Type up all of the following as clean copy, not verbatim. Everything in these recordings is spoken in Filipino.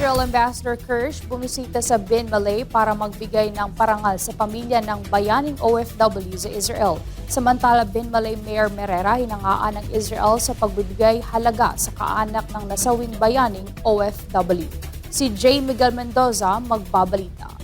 Israel Ambassador Kirsch bumisita sa Bin Malay para magbigay ng parangal sa pamilya ng bayaning OFW sa Israel. Samantala, Bin Malay Mayor Merera hinangaan ng Israel sa pagbibigay halaga sa kaanak ng nasawing bayaning OFW. Si J. Miguel Mendoza magbabalita.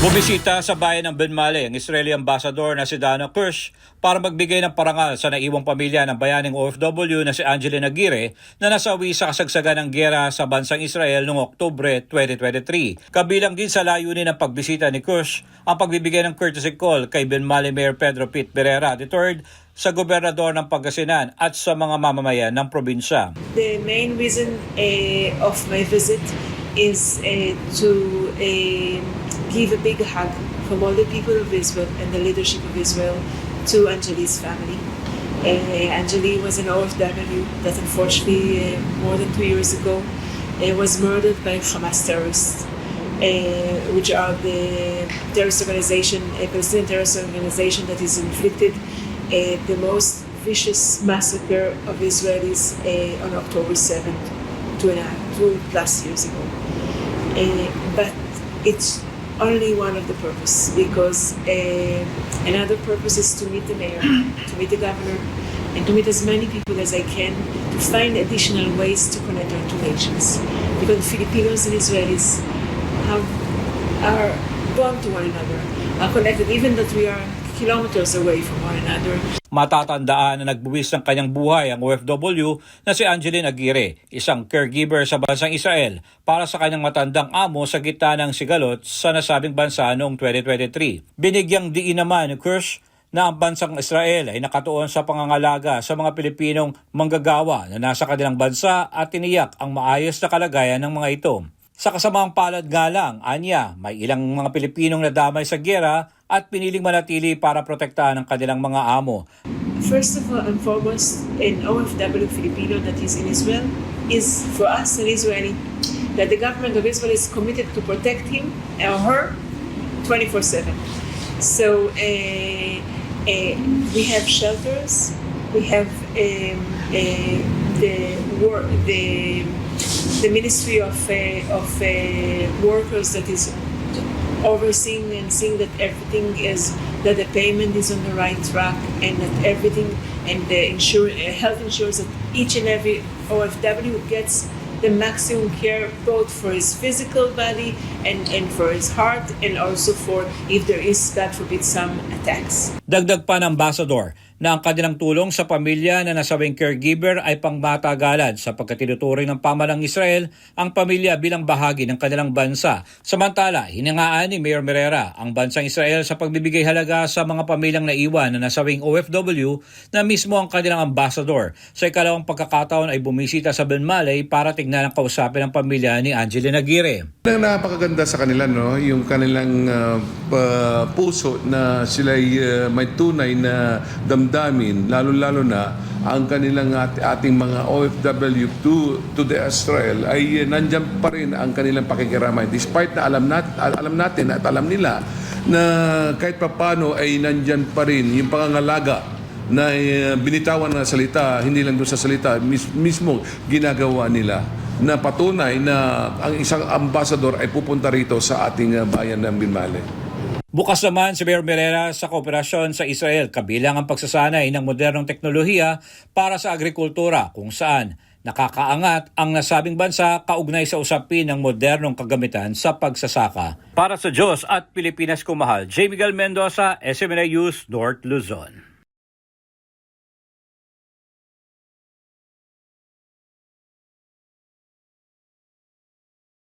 Bumisita sa bayan ng Ben Malay ang Israeli Ambassador na si Dana Kirsch para magbigay ng parangal sa naiwang pamilya ng bayaning OFW na si Angeline Aguirre na nasawi sa kasagsagan ng giyera sa bansang Israel noong Oktubre 2023. Kabilang din sa layunin ng pagbisita ni Kirsch ang pagbibigay ng courtesy call kay Ben Malay Mayor Pedro Pete Berrera III sa gobernador ng Pangasinan at sa mga mamamayan ng probinsya. The main reason of my visit is to give a big hug from all the people of Israel and the leadership of Israel to Angeli's family. Angeli was an OFW that unfortunately more than 2 years ago was murdered by Hamas terrorists, which are the terrorist organization, a Palestinian terrorist organization that has inflicted the most vicious massacre of Israelis on October 7th, 2+ years ago. But it's only one of the purpose, because another purpose is to meet the mayor, to meet the governor, and to meet as many people as I can to find additional ways to connect our two nations. Because Filipinos and Israelis are bound to one another, are connected, even that we are kilometers away from one another. Matatandaan na nagbuwis ng kanyang buhay ang OFW na si Angeline Aguirre, isang caregiver sa bansang Israel para sa kanyang matandang amo sa gitna ng sigalot sa nasabing bansa noong 2023. Binigyang diin naman ni Kirsch na ang bansang Israel ay nakatuon sa pangangalaga sa mga Pilipinong manggagawa na nasa kanilang bansa at tiniyak ang maayos na kalagayan ng mga ito. Sa kasamang palad nga lang, anya, may ilang mga Pilipinong nadamay sa giyera at piniling manatili para protektahan ang kanilang mga amo. First of all and foremost, an OFW Filipino that is in Israel is, for us, an Israeli, that the government of Israel is committed to protect him or her 24/7. So we have shelters, we have the Ministry of Workers that is overseeing and seeing that everything is, that the payment is on the right track, and that everything, and the health insurance, that each and every OFW gets the maximum care, both for his physical body and for his heart, and also for if there is, God forbid, some attacks. Dagdag pa ng ambassador na ang kanilang tulong sa pamilya na nasawing caregiver ay pangmatagalan sapagkat tinuturing ng pamalang Israel ang pamilya bilang bahagi ng kanilang bansa. Samantala, hiningaan ni Mayor Merera ang bansang Israel sa pagbibigay halaga sa mga pamilyang naiwan na nasawing OFW na mismo ang kanilang ambassador. Sa ikalawang pagkakataon ay bumisita sa Ben Malay para tignan ang kausapin ng pamilya ni Angeline Aguirre. Napakaganda sa kanila, no, yung kanilang puso na sila may tunay na damdamin, lalo-lalo na ang kanilang ating mga OFW to the Israel ay nandyan pa rin ang kanilang pakikiramay. Despite na alam natin at alam nila na kahit papano ay nandyan pa rin yung pangangalaga na binitawan na salita, hindi lang doon sa salita, mismo ginagawa nila, na patunay na ang isang ambassador ay pupunta rito sa ating bayan ng Ben Malay. Bukas naman si Mayor Merera sa kooperasyon sa Israel kabilang ang pagsasanay ng modernong teknolohiya para sa agrikultura kung saan nakakaangat ang nasabing bansa kaugnay sa usapin ng modernong kagamitan sa pagsasaka. Para sa Diyos at Pilipinas kumahal, J. Miguel Mendoza, SMNA News, North Luzon.